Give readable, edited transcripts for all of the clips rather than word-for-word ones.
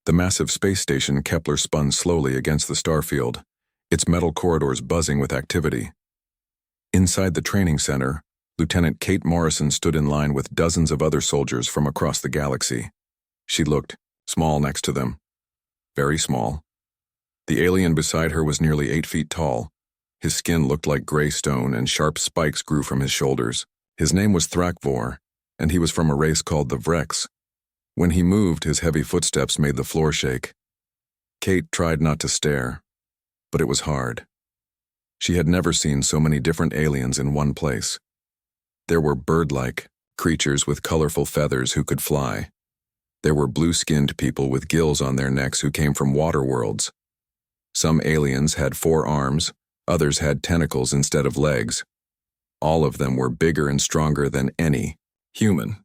The massive space station Kepler spun slowly against the starfield, its metal corridors buzzing with activity. Inside the training center, Lieutenant Kate Morrison stood in line with dozens of other soldiers from across the galaxy. She looked small next to them. Very small. The alien beside her was nearly 8 feet tall. His skin looked like gray stone and sharp spikes grew from his shoulders. His name was Thrakvor, and he was from a race called the Vreks. When he moved, his heavy footsteps made the floor shake. Kate tried not to stare, but it was hard. She had never seen so many different aliens in one place. There were bird-like creatures with colorful feathers who could fly. There were blue-skinned people with gills on their necks who came from water worlds. Some aliens had 4 arms, others had tentacles instead of legs. All of them were bigger and stronger than any human.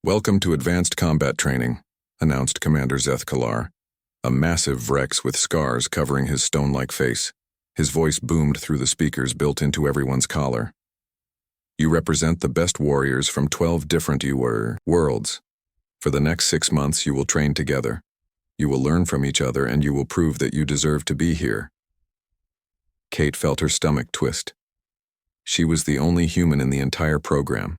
"Welcome to advanced combat training," announced Commander Zeth Kalar, a massive Vreks with scars covering his stone-like face. His voice boomed through the speakers built into everyone's collar. "You represent the best warriors from 12 different worlds. For the next 6 months, you will train together. You will learn from each other and you will prove that you deserve to be here." Kate felt her stomach twist. She was the only human in the entire program.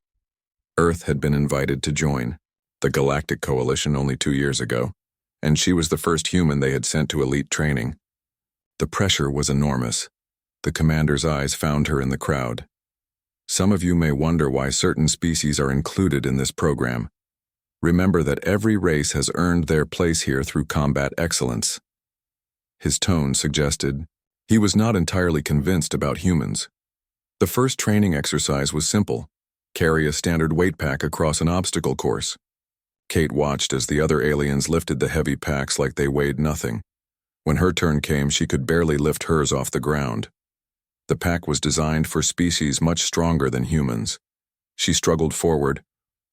Earth had been invited to join the Galactic Coalition only 2 years ago, and she was the first human they had sent to elite training. The pressure was enormous. The commander's eyes found her in the crowd. "Some of you may wonder why certain species are included in this program. Remember that every race has earned their place here through combat excellence." His tone suggested he was not entirely convinced about humans. The first training exercise was simple: carry a standard weight pack across an obstacle course. Kate watched as the other aliens lifted the heavy packs like they weighed nothing. When her turn came, she could barely lift hers off the ground. The pack was designed for species much stronger than humans. She struggled forward,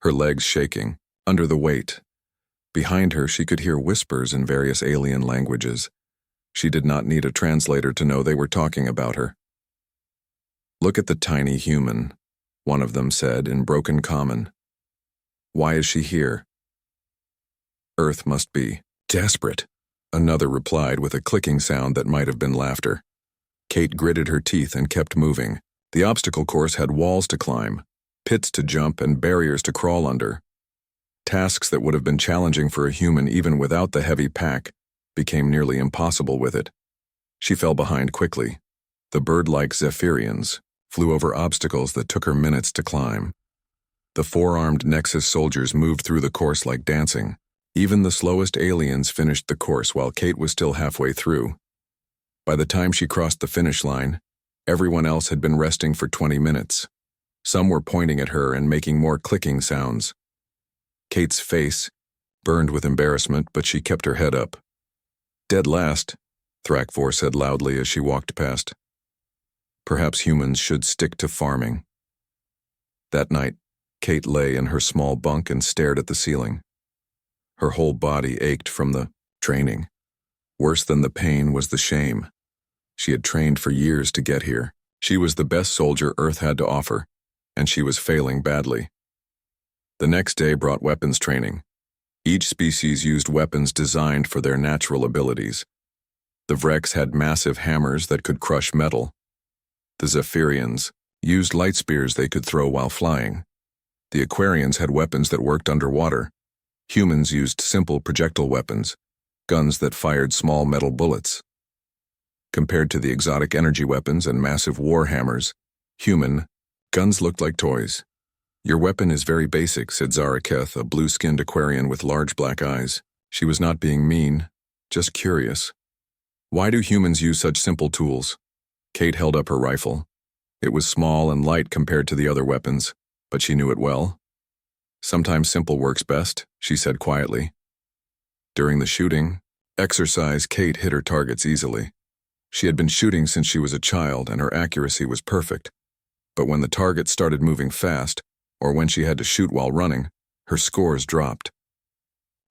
her legs shaking, under the weight. Behind her, she could hear whispers in various alien languages. She did not need a translator to know they were talking about her. "Look at the tiny human," one of them said in broken common. "Why is she here?" "Earth must be desperate," another replied with a clicking sound that might have been laughter. Kate gritted her teeth and kept moving. The obstacle course had walls to climb, pits to jump, and barriers to crawl under. Tasks that would have been challenging for a human even without the heavy pack became nearly impossible with it. She fell behind quickly. The bird-like Zephyrians flew over obstacles that took her minutes to climb. The 4-armed Nexus soldiers moved through the course like dancing. Even the slowest aliens finished the course while Kate was still halfway through. By the time she crossed the finish line, everyone else had been resting for 20 minutes. Some were pointing at her and making more clicking sounds. Kate's face burned with embarrassment, but she kept her head up. "Dead last," Thrakvor said loudly as she walked past. "Perhaps humans should stick to farming." That night, Kate lay in her small bunk and stared at the ceiling. Her whole body ached from the training. Worse than the pain was the shame. She had trained for years to get here. She was the best soldier Earth had to offer, and she was failing badly. The next day brought weapons training. Each species used weapons designed for their natural abilities. The Vreks had massive hammers that could crush metal. The Zephyrians used light spears they could throw while flying. The Aquarians had weapons that worked underwater. Humans used simple projectile weapons, guns that fired small metal bullets. Compared to the exotic energy weapons and massive war hammers, human guns looked like toys. "Your weapon is very basic," said Zaraketh, a blue-skinned Aquarian with large black eyes. She was not being mean, just curious. "Why do humans use such simple tools?" Kate held up her rifle. It was small and light compared to the other weapons, but she knew it well. "Sometimes simple works best," she said quietly. During the shooting exercise, Kate hit her targets easily. She had been shooting since she was a child, and her accuracy was perfect. But when the target started moving fast, or when she had to shoot while running, her scores dropped.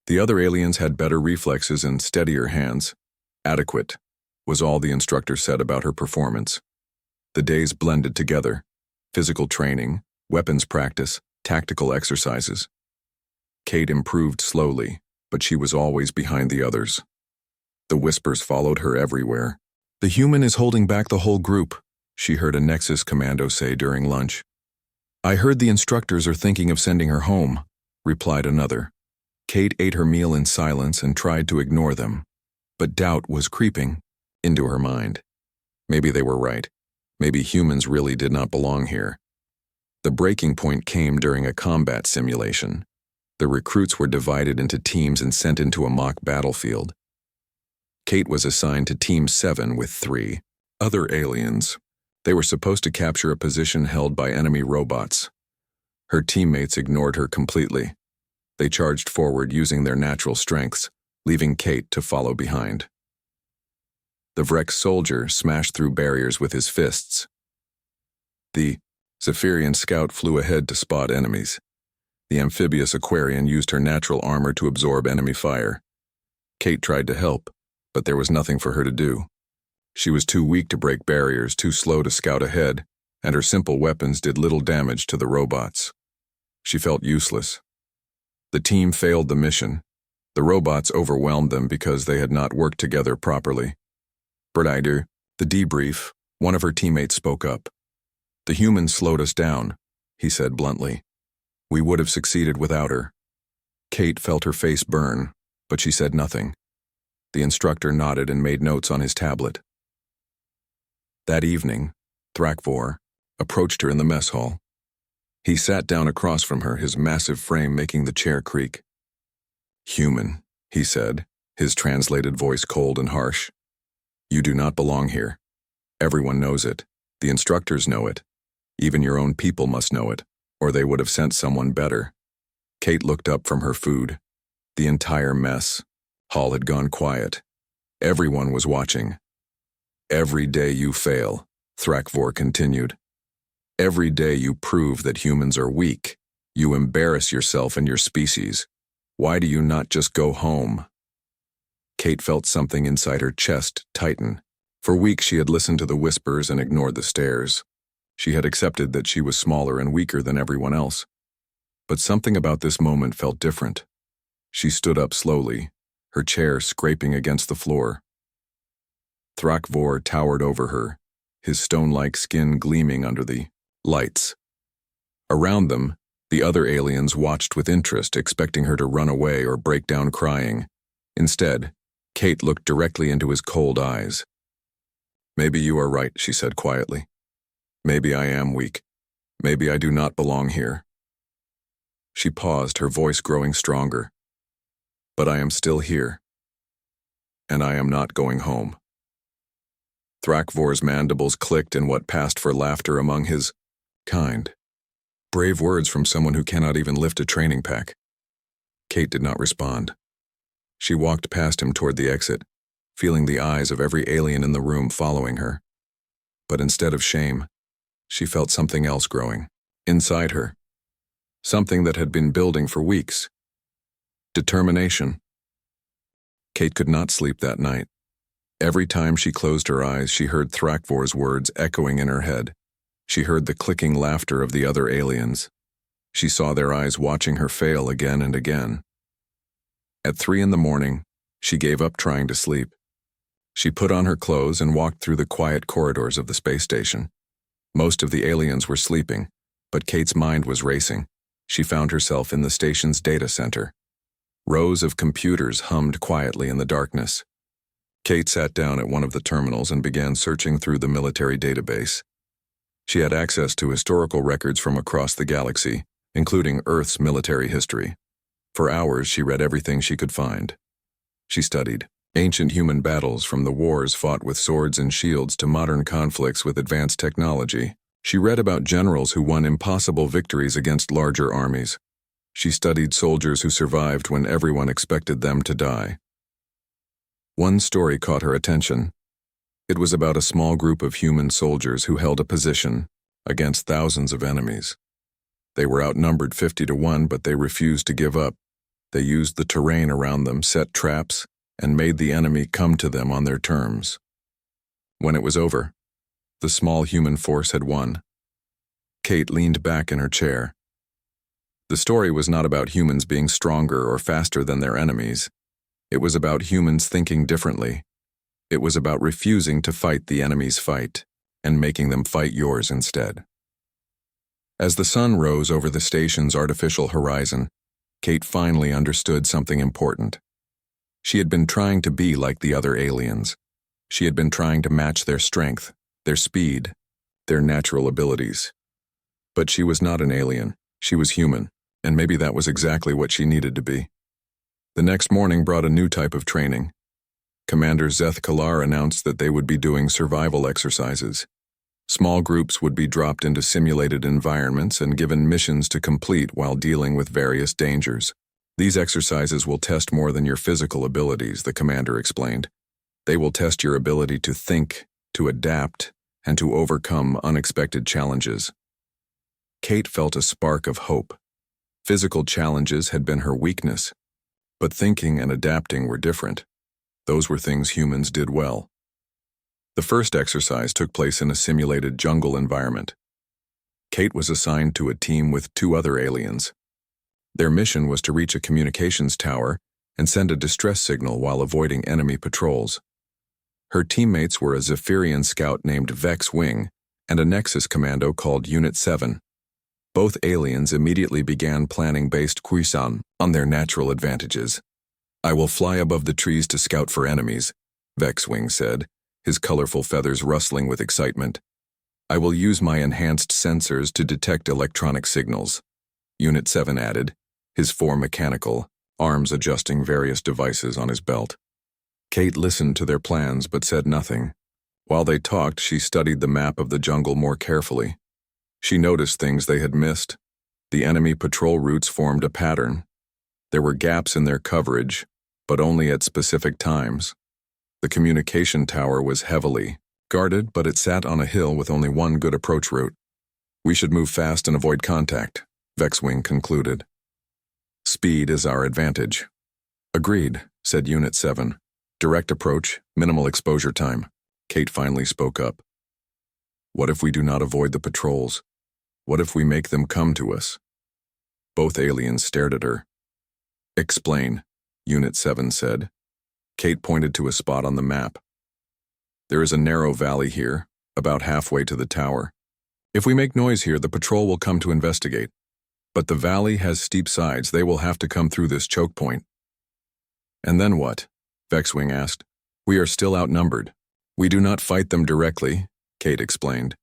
The other aliens had better reflexes and steadier hands. Adequate was all the instructor said about her performance. The days blended together: physical training, weapons practice, tactical exercises. Kate improved slowly, but she was always behind the others. The whispers followed her everywhere. "The human is holding back the whole group," she heard a Nexus commando say during lunch. "I heard the instructors are thinking of sending her home," replied another. Kate ate her meal in silence and tried to ignore them, but doubt was creeping into her mind. Maybe they were right. Maybe humans really did not belong here. The breaking point came during a combat simulation. The recruits were divided into teams and sent into a mock battlefield. Kate was assigned to Team 7 with 3 other aliens. They were supposed to capture a position held by enemy robots. Her teammates ignored her completely. They charged forward using their natural strengths, leaving Kate to follow behind. The Vrex soldier smashed through barriers with his fists. The Zephyrian scout flew ahead to spot enemies. The amphibious Aquarian used her natural armor to absorb enemy fire. Kate tried to help, but there was nothing for her to do. She was too weak to break barriers, too slow to scout ahead, and her simple weapons did little damage to the robots. She felt useless. The team failed the mission. The robots overwhelmed them because they had not worked together properly. "Brider, the debrief," one of her teammates spoke up. "The humans slowed us down," he said bluntly. "We would have succeeded without her." Kate felt her face burn, but she said nothing. The instructor nodded and made notes on his tablet. That evening, Thrakvor approached her in the mess hall. He sat down across from her, his massive frame making the chair creak. "Human," he said, his translated voice cold and harsh. "You do not belong here. Everyone knows it. The instructors know it. Even your own people must know it, or they would have sent someone better." Kate looked up from her food. The entire mess hall had gone quiet. Everyone was watching. "Every day you fail," Thrakvor continued. "Every day you prove that humans are weak. You embarrass yourself and your species. Why do you not just go home?" Kate felt something inside her chest tighten. For weeks she had listened to the whispers and ignored the stares. She had accepted that she was smaller and weaker than everyone else. But something about this moment felt different. She stood up slowly, her chair scraping against the floor. Thrakvor towered over her, his stone-like skin gleaming under the lights. Around them, the other aliens watched with interest, expecting her to run away or break down crying. Instead, Kate looked directly into his cold eyes. "Maybe you are right," she said quietly. "Maybe I am weak. Maybe I do not belong here." She paused, her voice growing stronger. "But I am still here. And I am not going home." Thrakvor's mandibles clicked in what passed for laughter among his kind. Brave words from someone who cannot even lift a training pack. Kate did not respond. She walked past him toward the exit, feeling the eyes of every alien in the room following her. But instead of shame, she felt something else growing inside her. Something that had been building for weeks. Determination. Kate could not sleep that night. Every time she closed her eyes, she heard Thrakvor's words echoing in her head. She heard the clicking laughter of the other aliens. She saw their eyes watching her fail again and again. At 3 a.m, she gave up trying to sleep. She put on her clothes and walked through the quiet corridors of the space station. Most of the aliens were sleeping, but Kate's mind was racing. She found herself in the station's data center. Rows of computers hummed quietly in the darkness. Kate sat down at one of the terminals and began searching through the military database. She had access to historical records from across the galaxy, including Earth's military history. For hours, she read everything she could find. She studied ancient human battles, from the wars fought with swords and shields to modern conflicts with advanced technology. She read about generals who won impossible victories against larger armies. She studied soldiers who survived when everyone expected them to die. One story caught her attention. It was about a small group of human soldiers who held a position against thousands of enemies. They were outnumbered 50 to 1, but they refused to give up. They used the terrain around them, set traps, and made the enemy come to them on their terms. When it was over, the small human force had won. Kate leaned back in her chair. The story was not about humans being stronger or faster than their enemies. It was about humans thinking differently. It was about refusing to fight the enemy's fight and making them fight yours instead. As the sun rose over the station's artificial horizon, Kate finally understood something important. She had been trying to be like the other aliens. She had been trying to match their strength, their speed, their natural abilities. But she was not an alien. She was human, and maybe that was exactly what she needed to be. The next morning brought a new type of training. Commander Zeth Kalar announced that they would be doing survival exercises. Small groups would be dropped into simulated environments and given missions to complete while dealing with various dangers. These exercises will test more than your physical abilities, the commander explained. They will test your ability to think, to adapt, and to overcome unexpected challenges. Kate felt a spark of hope. Physical challenges had been her weakness, but thinking and adapting were different. Those were things humans did well. The first exercise took place in a simulated jungle environment. Kate was assigned to a team with 2 other aliens. Their mission was to reach a communications tower and send a distress signal while avoiding enemy patrols. Her teammates were a Zephyrian scout named Vex Wing and a Nexus commando called Unit 7. Both aliens immediately began planning based cuisine on their natural advantages. "I will fly above the trees to scout for enemies," Vex Wing said, his colorful feathers rustling with excitement. "I will use my enhanced sensors to detect electronic signals," Unit 7 added, his 4 mechanical, arms adjusting various devices on his belt. Kate listened to their plans but said nothing. While they talked, she studied the map of the jungle more carefully. She noticed things they had missed. The enemy patrol routes formed a pattern. There were gaps in their coverage, but only at specific times. The communication tower was heavily guarded, but it sat on a hill with only one good approach route. "We should move fast and avoid contact," Vexwing concluded. "Speed is our advantage." "Agreed," said Unit 7. "Direct approach, minimal exposure time." Kate finally spoke up. "What if we do not avoid the patrols? What if we make them come to us?" Both aliens stared at her. "Explain," Unit 7 said. Kate pointed to a spot on the map. "There is a narrow valley here, about halfway to the tower. If we make noise here, the patrol will come to investigate. But the valley has steep sides. They will have to come through this choke point." "And then what?" Vexwing asked. "We are still outnumbered. We do not fight them directly," Kate explained.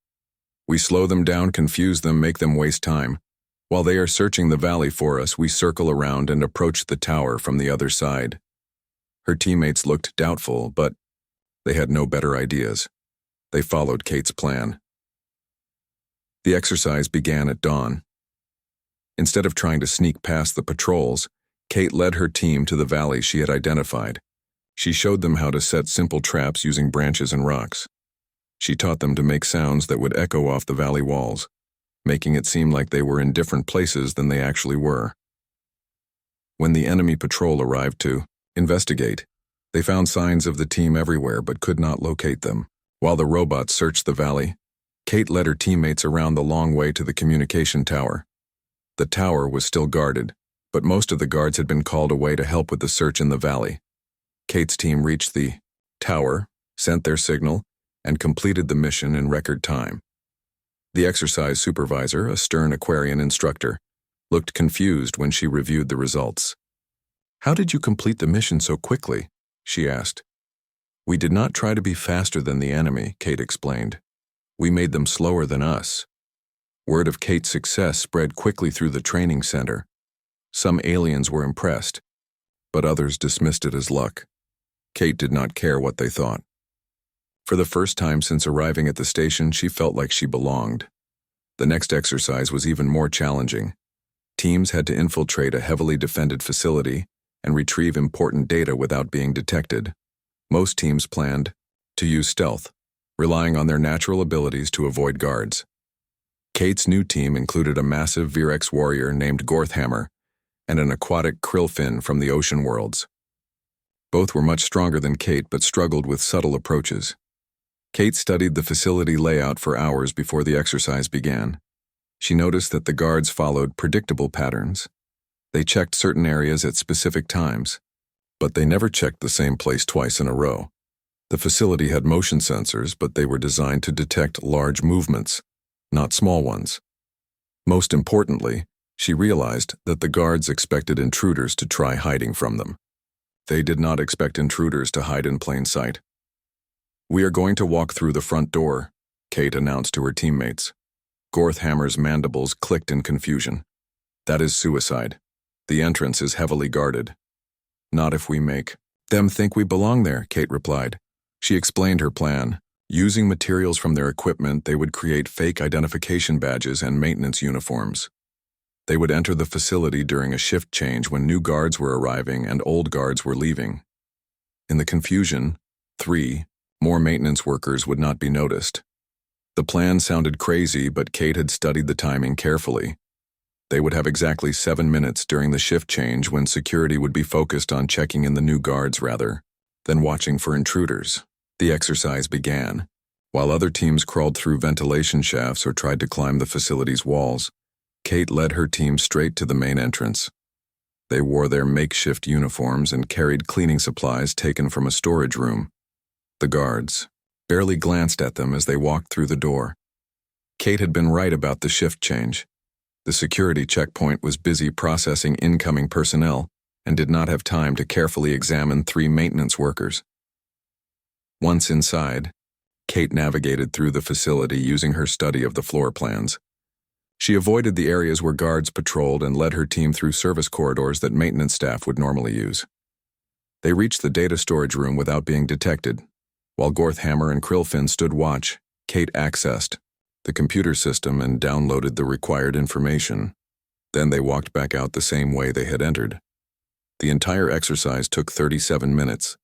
"We slow them down, confuse them, make them waste time. While they are searching the valley for us, we circle around and approach the tower from the other side." Her teammates looked doubtful, but they had no better ideas. They followed Kate's plan. The exercise began at dawn. Instead of trying to sneak past the patrols, Kate led her team to the valley she had identified. She showed them how to set simple traps using branches and rocks. She taught them to make sounds that would echo off the valley walls, making it seem like they were in different places than they actually were. When the enemy patrol arrived to investigate, they found signs of the team everywhere but could not locate them. While the robots searched the valley, Kate led her teammates around the long way to the communication tower. The tower was still guarded, but most of the guards had been called away to help with the search in the valley. Kate's team reached the tower, sent their signal, and completed the mission in record time. The exercise supervisor, a stern Aquarian instructor, looked confused when she reviewed the results. "How did you complete the mission so quickly?" she asked. "We did not try to be faster than the enemy," Kate explained. "We made them slower than us." Word of Kate's success spread quickly through the training center. Some aliens were impressed, but others dismissed it as luck. Kate did not care what they thought. For the first time since arriving at the station, she felt like she belonged. The next exercise was even more challenging. Teams had to infiltrate a heavily defended facility and retrieve important data without being detected. Most teams planned to use stealth, relying on their natural abilities to avoid guards. Kate's new team included a massive Virex warrior named Gorthhammer and an aquatic krillfin from the ocean worlds. Both were much stronger than Kate but struggled with subtle approaches. Kate studied the facility layout for hours before the exercise began. She noticed that the guards followed predictable patterns. They checked certain areas at specific times, but they never checked the same place twice in a row. The facility had motion sensors, but they were designed to detect large movements, not small ones. Most importantly, she realized that the guards expected intruders to try hiding from them. They did not expect intruders to hide in plain sight. "We are going to walk through the front door," Kate announced to her teammates. Gorthhammer's mandibles clicked in confusion. "That is suicide. The entrance is heavily guarded." "Not if we make them think we belong there," Kate replied. She explained her plan. Using materials from their equipment, they would create fake identification badges and maintenance uniforms. They would enter the facility during a shift change when new guards were arriving and old guards were leaving. In the confusion, 3 more maintenance workers would not be noticed. The plan sounded crazy, but Kate had studied the timing carefully. They would have exactly 7 minutes during the shift change when security would be focused on checking in the new guards rather than watching for intruders. The exercise began. While other teams crawled through ventilation shafts or tried to climb the facility's walls, Kate led her team straight to the main entrance. They wore their makeshift uniforms and carried cleaning supplies taken from a storage room. The guards barely glanced at them as they walked through the door. Kate had been right about the shift change. The security checkpoint was busy processing incoming personnel and did not have time to carefully examine 3 maintenance workers. Once inside, Kate navigated through the facility using her study of the floor plans. She avoided the areas where guards patrolled and led her team through service corridors that maintenance staff would normally use. They reached the data storage room without being detected. While Gorthhammer and Krillfin stood watch, Kate accessed the computer system and downloaded the required information. Then they walked back out the same way they had entered. The entire exercise took 37 minutes.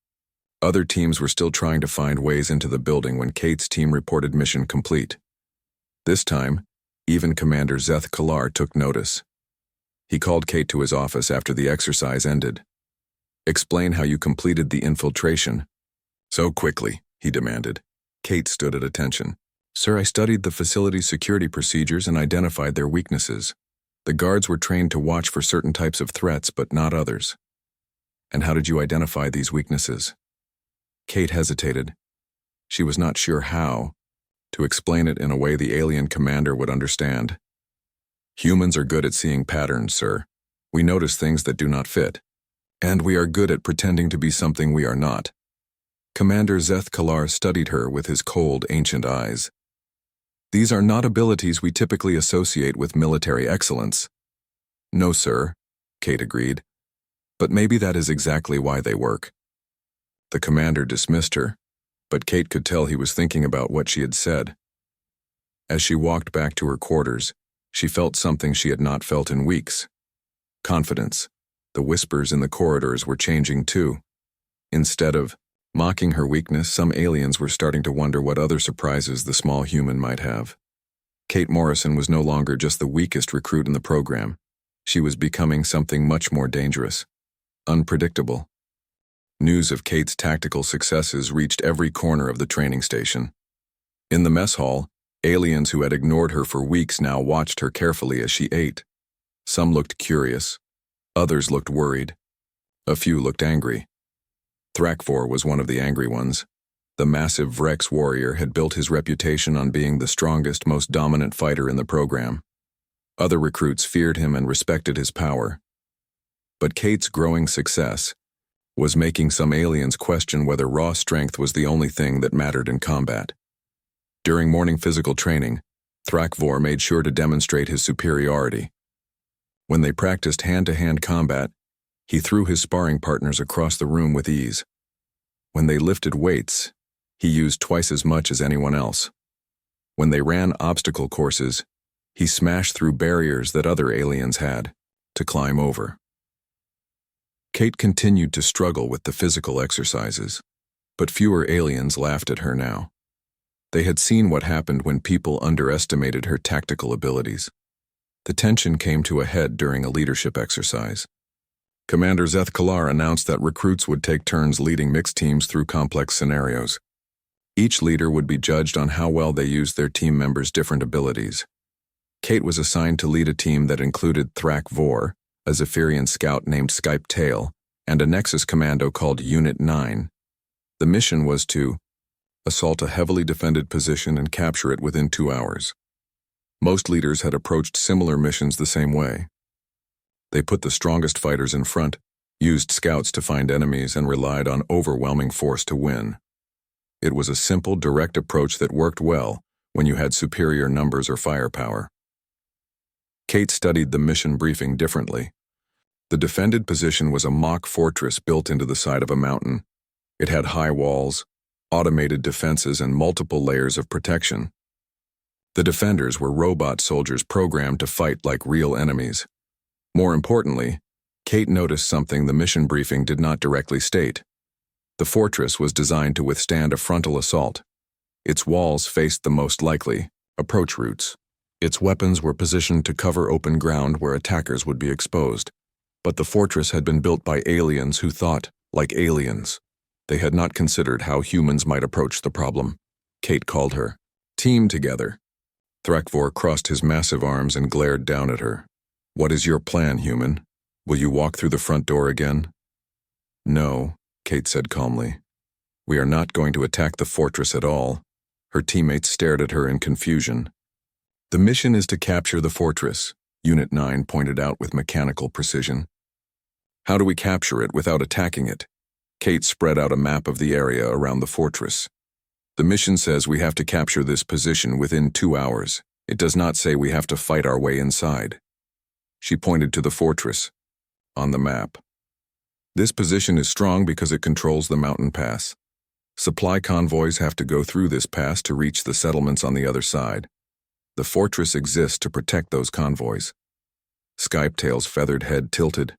Other teams were still trying to find ways into the building when Kate's team reported mission complete. This time, even Commander Zeth Kalar took notice. He called Kate to his office after the exercise ended. "Explain how you completed the infiltration." "So quickly," he demanded. Kate stood at attention. "Sir, I studied the facility's security procedures and identified their weaknesses. The guards were trained to watch for certain types of threats, but not others." "And how did you identify these weaknesses?" Kate hesitated. She was not sure how to explain it in a way the alien commander would understand. "Humans are good at seeing patterns, sir. We notice things that do not fit. And we are good at pretending to be something we are not." Commander Zeth Kalar studied her with his cold, ancient eyes. "These are not abilities we typically associate with military excellence." "No, sir," Kate agreed. "But maybe that is exactly why they work." The commander dismissed her, but Kate could tell he was thinking about what she had said. As she walked back to her quarters, she felt something she had not felt in weeks. Confidence. The whispers in the corridors were changing too. Instead of mocking her weakness, some aliens were starting to wonder what other surprises the small human might have. Kate Morrison was no longer just the weakest recruit in the program. She was becoming something much more dangerous. Unpredictable. News of Kate's tactical successes reached every corner of the training station. In the mess hall, aliens who had ignored her for weeks now watched her carefully as she ate. Some looked curious. Others looked worried. A few looked angry. Thrakvor was one of the angry ones. The massive Vrex warrior had built his reputation on being the strongest, most dominant fighter in the program. Other recruits feared him and respected his power. But Kate's growing success was making some aliens question whether raw strength was the only thing that mattered in combat. During morning physical training, Thrakvor made sure to demonstrate his superiority. When they practiced hand-to-hand combat, he threw his sparring partners across the room with ease. When they lifted weights, he used twice as much as anyone else. When they ran obstacle courses, he smashed through barriers that other aliens had to climb over. Kate continued to struggle with the physical exercises, but fewer aliens laughed at her now. They had seen what happened when people underestimated her tactical abilities. The tension came to a head during a leadership exercise. Commander Zeth Kalar announced that recruits would take turns leading mixed teams through complex scenarios. Each leader would be judged on how well they used their team members' different abilities. Kate was assigned to lead a team that included HFY War, a Zephyrian scout named Skype Tail, and a Nexus commando called Unit 9. The mission was to assault a heavily defended position and capture it within 2 hours. Most leaders had approached similar missions the same way. They put the strongest fighters in front, used scouts to find enemies, and relied on overwhelming force to win. It was a simple, direct approach that worked well when you had superior numbers or firepower. Kate studied the mission briefing differently. The defended position was a mock fortress built into the side of a mountain. It had high walls, automated defenses, and multiple layers of protection. The defenders were robot soldiers programmed to fight like real enemies. More importantly, Kate noticed something the mission briefing did not directly state. The fortress was designed to withstand a frontal assault. Its walls faced the most likely approach routes. Its weapons were positioned to cover open ground where attackers would be exposed. But the fortress had been built by aliens who thought like aliens. They had not considered how humans might approach the problem. Kate called her team together. HFY War crossed his massive arms and glared down at her. "What is your plan, human? Will you walk through the front door again?" "No," Kate said calmly. "We are not going to attack the fortress at all." Her teammates stared at her in confusion. "The mission is to capture the fortress," Unit 9 pointed out with mechanical precision. "How do we capture it without attacking it?" Kate spread out a map of the area around the fortress. "The mission says we have to capture this position within 2 hours. It does not say we have to fight our way inside." She pointed to the fortress on the map. "This position is strong because it controls the mountain pass. Supply convoys have to go through this pass to reach the settlements on the other side. The fortress exists to protect those convoys." Skype-Tail's feathered head tilted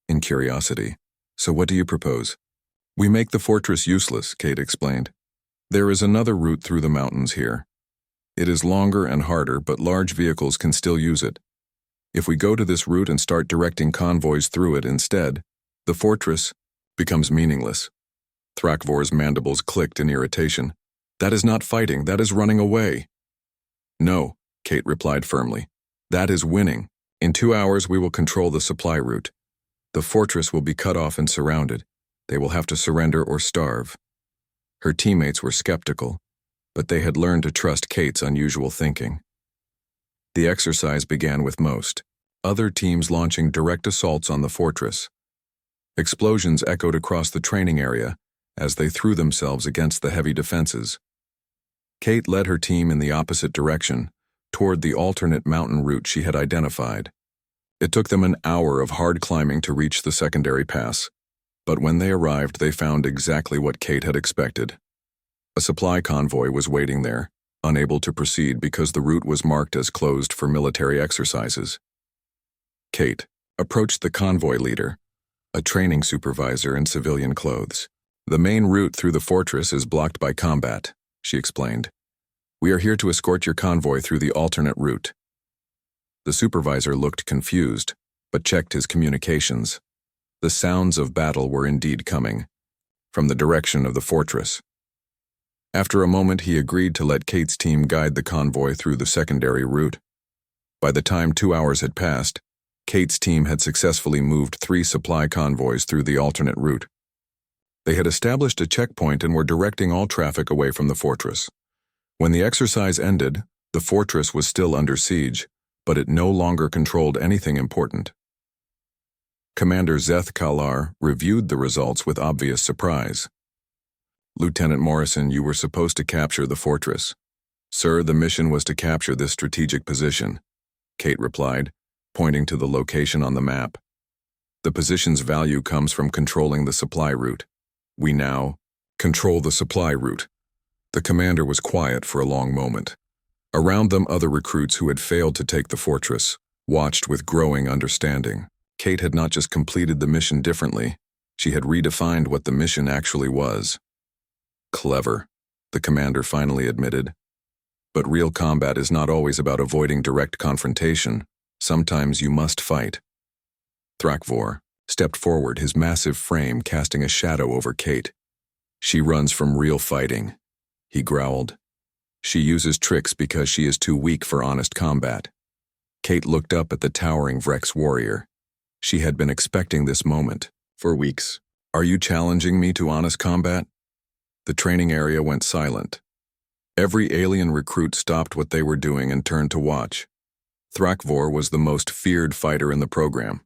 in curiosity. "So what do you propose?" "We make the fortress useless," Kate explained. "There is another route through the mountains here. It is longer and harder, but large vehicles can still use it. If we go to this route and start directing convoys through it instead, the fortress becomes meaningless." HFY War's mandibles clicked in irritation. "That is not fighting, that is running away." "No," Kate replied firmly. "That is winning. In 2 hours we will control the supply route. The fortress will be cut off and surrounded. They will have to surrender or starve." Her teammates were skeptical, but they had learned to trust Kate's unusual thinking. The exercise began with most other teams launching direct assaults on the fortress. Explosions echoed across the training area as they threw themselves against the heavy defenses. Kate led her team in the opposite direction, toward the alternate mountain route she had identified. It took them an hour of hard climbing to reach the secondary pass, but when they arrived they found exactly what Kate had expected. A supply convoy was waiting there, unable to proceed because the route was marked as closed for military exercises. Kate approached the convoy leader, a training supervisor in civilian clothes. "The main route through the fortress is blocked by combat," she explained. "We are here to escort your convoy through the alternate route." The supervisor looked confused, but checked his communications. The sounds of battle were indeed coming, from the direction of the fortress. After a moment, he agreed to let Kate's team guide the convoy through the secondary route. By the time 2 hours had passed, Kate's team had successfully moved 3 supply convoys through the alternate route. They had established a checkpoint and were directing all traffic away from the fortress. When the exercise ended, the fortress was still under siege, but it no longer controlled anything important. Commander Zeth Kalar reviewed the results with obvious surprise. "Lieutenant Morrison, you were supposed to capture the fortress." "Sir, the mission was to capture this strategic position," Kate replied, pointing to the location on the map. "The position's value comes from controlling the supply route. We now control the supply route." The commander was quiet for a long moment. Around them, other recruits who had failed to take the fortress watched with growing understanding. Kate had not just completed the mission differently, she had redefined what the mission actually was. "Clever," the commander finally admitted. "But real combat is not always about avoiding direct confrontation. Sometimes you must fight." HFY War stepped forward, his massive frame casting a shadow over Kate. "She runs from real fighting," he growled. "She uses tricks because she is too weak for honest combat. Kate looked up at the towering Vrex warrior. She had been expecting this moment for weeks. "Are you challenging me to honest combat?" The training area went silent. Every alien recruit stopped what they were doing and turned to watch. Thrakvor was the most feared fighter in the program.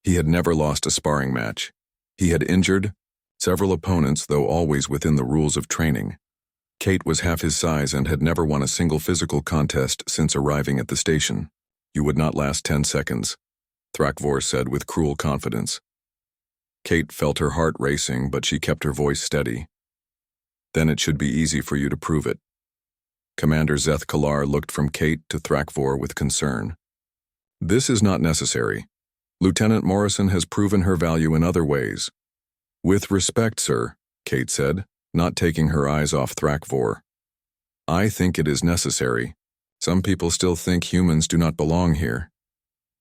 He had never lost a sparring match. He had injured several opponents, though always within the rules of training. Kate was half his size and had never won a single physical contest since arriving at the station. "You would not last 10 seconds, Thrakvor said with cruel confidence. Kate felt her heart racing, but she kept her voice steady. "Then it should be easy for you to prove it." Commander Zeth Kalar looked from Kate to Thrakvor with concern. "This is not necessary. Lieutenant Morrison has proven her value in other ways." "With respect, sir," Kate said, not taking her eyes off Thrakvor. "I think it is necessary. Some people still think humans do not belong here.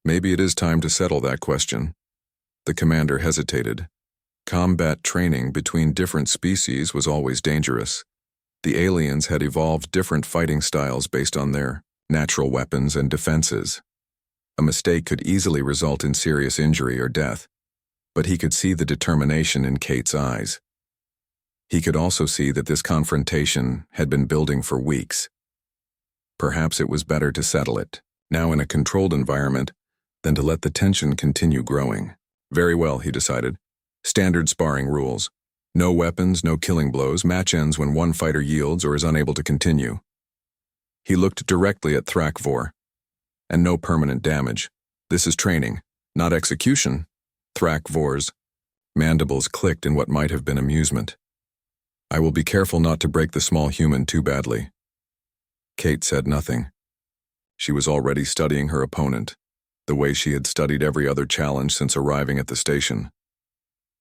Maybe it is time to settle that question." The commander hesitated. Combat training between different species was always dangerous. The aliens had evolved different fighting styles based on their natural weapons and defenses. A mistake could easily result in serious injury or death, but he could see the determination in Kate's eyes. He could also see that this confrontation had been building for weeks. Perhaps it was better to settle it, now in a controlled environment, than to let the tension continue growing. "Very well," he decided. "Standard sparring rules. No weapons, no killing blows, match ends when one fighter yields or is unable to continue." He looked directly at Thrakvor. "And no permanent damage. This is training, not execution." Thrakvor's mandibles clicked in what might have been amusement. "I will be careful not to break the small human too badly." Kate said nothing. She was already studying her opponent, the way she had studied every other challenge since arriving at the station.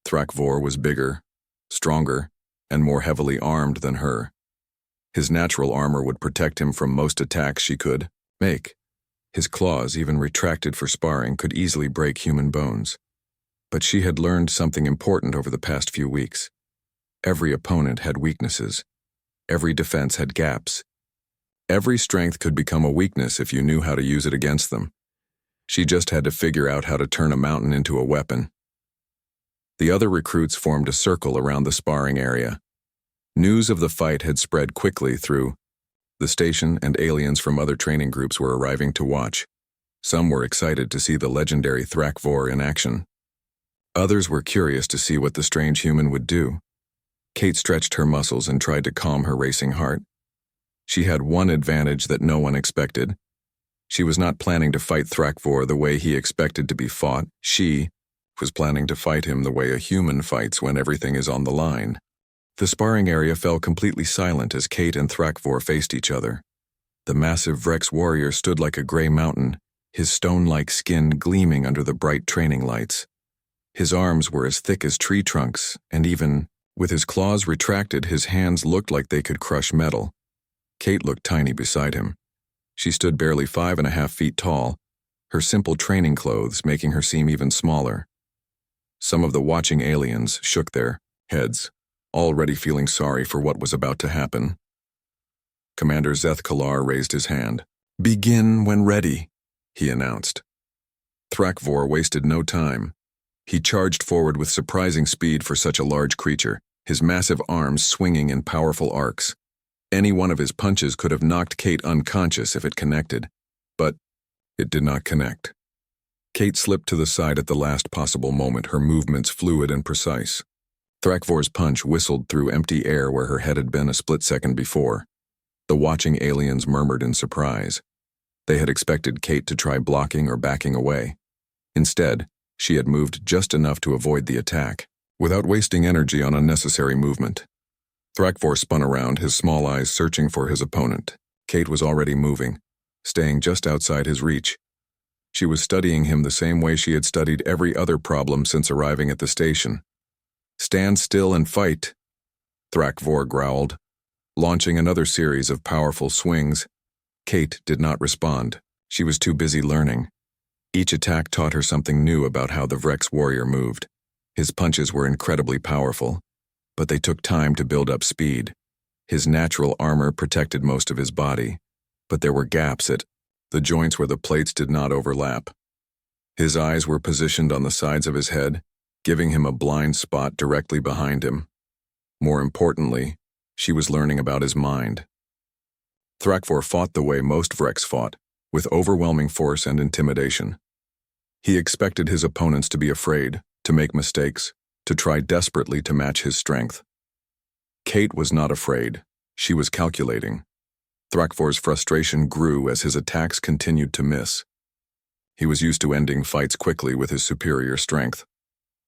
Thrakvor was bigger, stronger, and more heavily armed than her. His natural armor would protect him from most attacks she could make. His claws, even retracted for sparring, could easily break human bones. But she had learned something important over the past few weeks. Every opponent had weaknesses. Every defense had gaps. Every strength could become a weakness if you knew how to use it against them. She just had to figure out how to turn a mountain into a weapon. The other recruits formed a circle around the sparring area. News of the fight had spread quickly through the station, and aliens from other training groups were arriving to watch. Some were excited to see the legendary Thrakvor in action. Others were curious to see what the strange human would do. Kate stretched her muscles and tried to calm her racing heart. She had one advantage that no one expected. She was not planning to fight Thrakvor the way he expected to be fought. She was planning to fight him the way a human fights when everything is on the line. The sparring area fell completely silent as Kate and Thrakvor faced each other. The massive Vrex warrior stood like a gray mountain, his stone-like skin gleaming under the bright training lights. His arms were as thick as tree trunks, and even with his claws retracted, his hands looked like they could crush metal. Kate looked tiny beside him. She stood barely 5.5 feet tall, her simple training clothes making her seem even smaller. Some of the watching aliens shook their heads, already feeling sorry for what was about to happen. Commander Zeth Kalar raised his hand. "Begin when ready," he announced. Thrakvor wasted no time. He charged forward with surprising speed for such a large creature, his massive arms swinging in powerful arcs. Any one of his punches could have knocked Kate unconscious if it connected, but it did not connect. Kate slipped to the side at the last possible moment, her movements fluid and precise. Thrakvor's punch whistled through empty air where her head had been a split second before. The watching aliens murmured in surprise. They had expected Kate to try blocking or backing away. Instead, she had moved just enough to avoid the attack, without wasting energy on unnecessary movement. Thrakvor spun around, his small eyes searching for his opponent. Kate was already moving, staying just outside his reach. She was studying him the same way she had studied every other problem since arriving at the station. "Stand still and fight," Thrakvor growled, launching another series of powerful swings. Kate did not respond. She was too busy learning. Each attack taught her something new about how the Vrex warrior moved. His punches were incredibly powerful, but they took time to build up speed. His natural armor protected most of his body, but there were gaps at the joints where the plates did not overlap. His eyes were positioned on the sides of his head, giving him a blind spot directly behind him. More importantly, she was learning about his mind. Thrakvor fought the way most Vreks fought, with overwhelming force and intimidation. He expected his opponents to be afraid, to make mistakes, to try desperately to match his strength. Kate was not afraid. She was calculating. Thrakvor's frustration grew as his attacks continued to miss. He was used to ending fights quickly with his superior strength.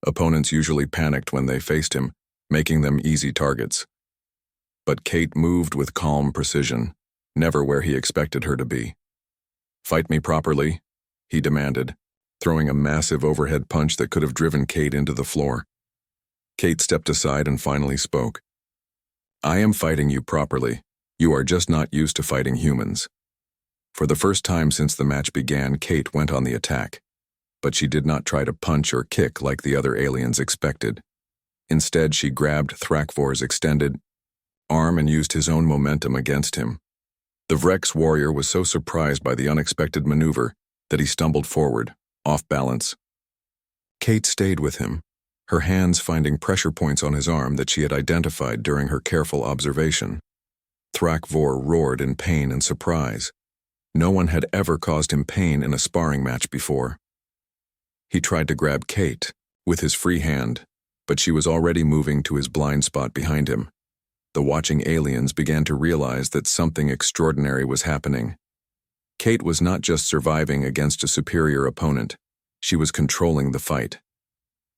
Opponents usually panicked when they faced him, making them easy targets. But Kate moved with calm precision, never where he expected her to be. "Fight me properly," he demanded, throwing a massive overhead punch that could have driven Kate into the floor. Kate stepped aside and finally spoke. "I am fighting you properly. You are just not used to fighting humans." For the first time since the match began, Kate went on the attack. But she did not try to punch or kick like the other aliens expected. Instead, she grabbed Thrakvor's extended arm and used his own momentum against him. The Vreks warrior was so surprised by the unexpected maneuver that he stumbled forward, off balance. Kate stayed with him, her hands finding pressure points on his arm that she had identified during her careful observation. Thrakvor roared in pain and surprise. No one had ever caused him pain in a sparring match before. He tried to grab Kate with his free hand, but she was already moving to his blind spot behind him. The watching aliens began to realize that something extraordinary was happening. Kate was not just surviving against a superior opponent, she was controlling the fight.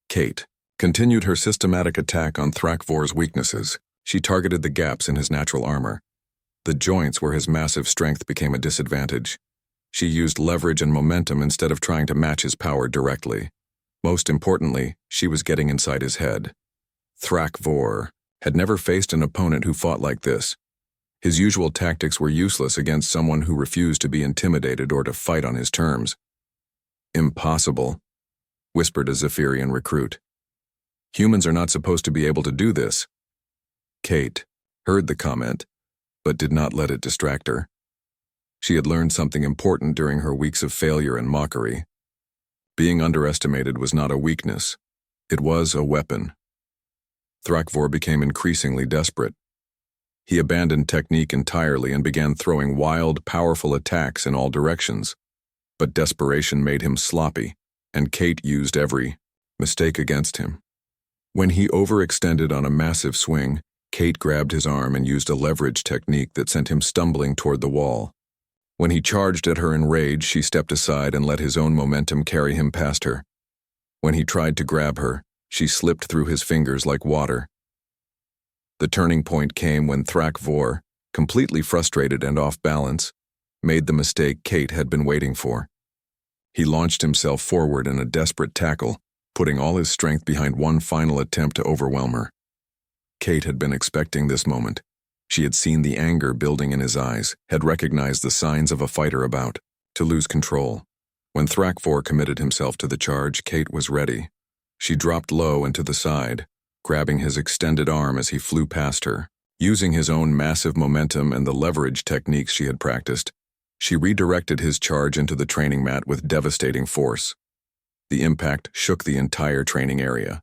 Kate continued her systematic attack on Thrakvor's weaknesses. She targeted the gaps in his natural armor, the joints where his massive strength became a disadvantage. She used leverage and momentum instead of trying to match his power directly. Most importantly, she was getting inside his head. Thrakvor had never faced an opponent who fought like this. His usual tactics were useless against someone who refused to be intimidated or to fight on his terms. "Impossible," whispered a Zephyrian recruit. "Humans are not supposed to be able to do this." Kate heard the comment, but did not let it distract her. She had learned something important during her weeks of failure and mockery. Being underestimated was not a weakness. It was a weapon. Thrakvor became increasingly desperate. He abandoned technique entirely and began throwing wild, powerful attacks in all directions. But desperation made him sloppy, and Kate used every mistake against him. When he overextended on a massive swing, Kate grabbed his arm and used a leverage technique that sent him stumbling toward the wall. When he charged at her in rage, she stepped aside and let his own momentum carry him past her. When he tried to grab her, she slipped through his fingers like water. The turning point came when Thrakvor, completely frustrated and off balance, made the mistake Kate had been waiting for. He launched himself forward in a desperate tackle, putting all his strength behind one final attempt to overwhelm her. Kate had been expecting this moment. She had seen the anger building in his eyes, had recognized the signs of a fighter about to lose control. When Thrakvor committed himself to the charge, Kate was ready. She dropped low and to the side, grabbing his extended arm as he flew past her. Using his own massive momentum and the leverage techniques she had practiced, she redirected his charge into the training mat with devastating force. The impact shook the entire training area.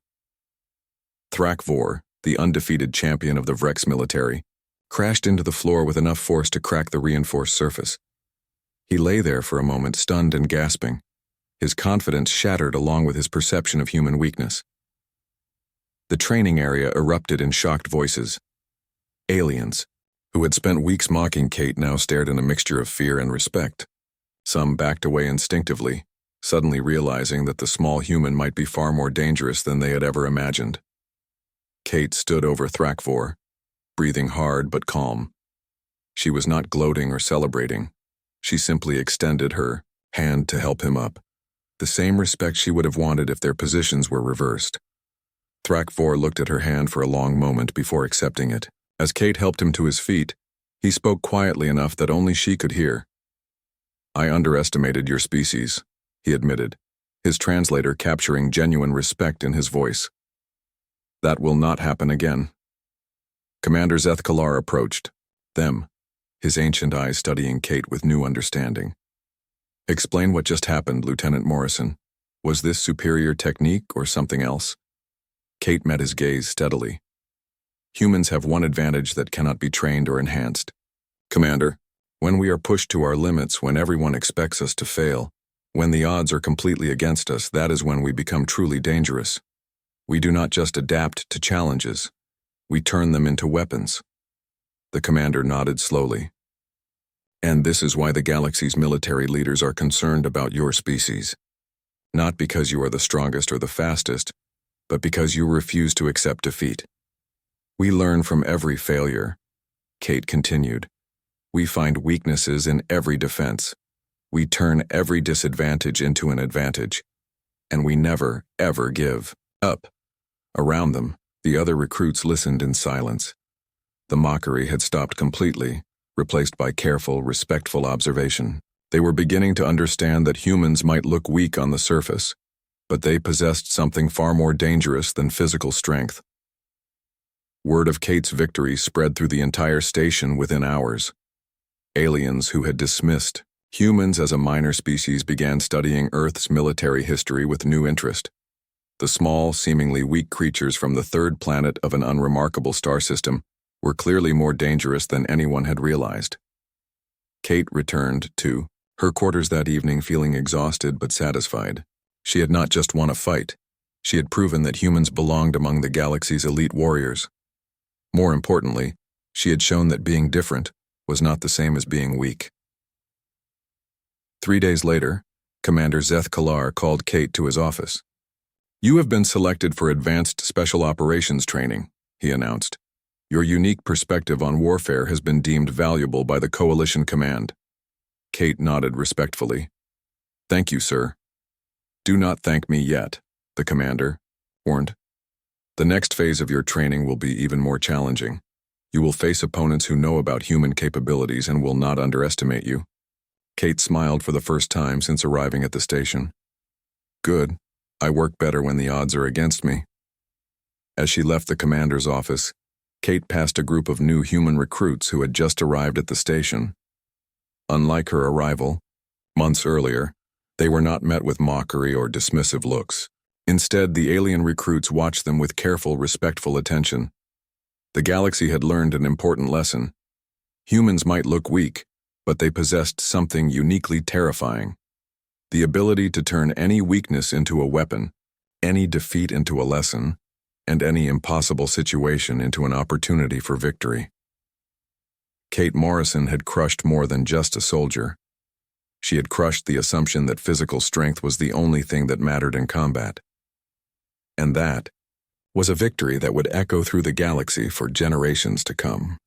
Thrakvor, the undefeated champion of the Vreks military, crashed into the floor with enough force to crack the reinforced surface. He lay there for a moment, stunned and gasping. His confidence shattered along with his perception of human weakness. The training area erupted in shocked voices. Aliens, who had spent weeks mocking Kate, now stared in a mixture of fear and respect. Some backed away instinctively, suddenly realizing that the small human might be far more dangerous than they had ever imagined. Kate stood over Thrakvor, breathing hard but calm. She was not gloating or celebrating. She simply extended her hand to help him up, the same respect she would have wanted if their positions were reversed. Thrakvor looked at her hand for a long moment before accepting it. As Kate helped him to his feet, he spoke quietly enough that only she could hear. "I underestimated your species," he admitted, his translator capturing genuine respect in his voice. "That will not happen again." Commander Zethkalar approached them, his ancient eyes studying Kate with new understanding. Explain what just happened, Lieutenant Morrison. Was this superior technique or something else? Kate met his gaze steadily. Humans have one advantage that cannot be trained or enhanced. Commander, when we are pushed to our limits, when everyone expects us to fail, when the odds are completely against us, that is when we become truly dangerous. We do not just adapt to challenges, we turn them into weapons. The commander nodded slowly. And this is why the galaxy's military leaders are concerned about your species. Not because you are the strongest or the fastest, but because you refuse to accept defeat. We learn from every failure, Kate continued. We find weaknesses in every defense. We turn every disadvantage into an advantage. And we never, ever give up. Around them, the other recruits listened in silence. The mockery had stopped completely, replaced by careful, respectful observation. They were beginning to understand that humans might look weak on the surface, but they possessed something far more dangerous than physical strength. Word of Kate's victory spread through the entire station within hours. Aliens who had dismissed humans as a minor species began studying Earth's military history with new interest. The small, seemingly weak creatures from the third planet of an unremarkable star system were clearly more dangerous than anyone had realized. Kate returned to her quarters that evening feeling exhausted but satisfied. She had not just won a fight, she had proven that humans belonged among the galaxy's elite warriors. More importantly, she had shown that being different was not the same as being weak. 3 days later, Commander Zeth Kalar called Kate to his office. You have been selected for advanced special operations training, he announced. Your unique perspective on warfare has been deemed valuable by the Coalition Command. Kate nodded respectfully. Thank you, sir. Do not thank me yet, the commander warned. The next phase of your training will be even more challenging. You will face opponents who know about human capabilities and will not underestimate you. Kate smiled for the first time since arriving at the station. Good. I work better when the odds are against me. As she left the commander's office, Kate passed a group of new human recruits who had just arrived at the station. Unlike her arrival, months earlier, they were not met with mockery or dismissive looks. Instead, the alien recruits watched them with careful, respectful attention. The galaxy had learned an important lesson. Humans might look weak, but they possessed something uniquely terrifying. The ability to turn any weakness into a weapon, any defeat into a lesson, and any impossible situation into an opportunity for victory. Kate Morrison had crushed more than just a soldier. She had crushed the assumption that physical strength was the only thing that mattered in combat. And that was a victory that would echo through the galaxy for generations to come.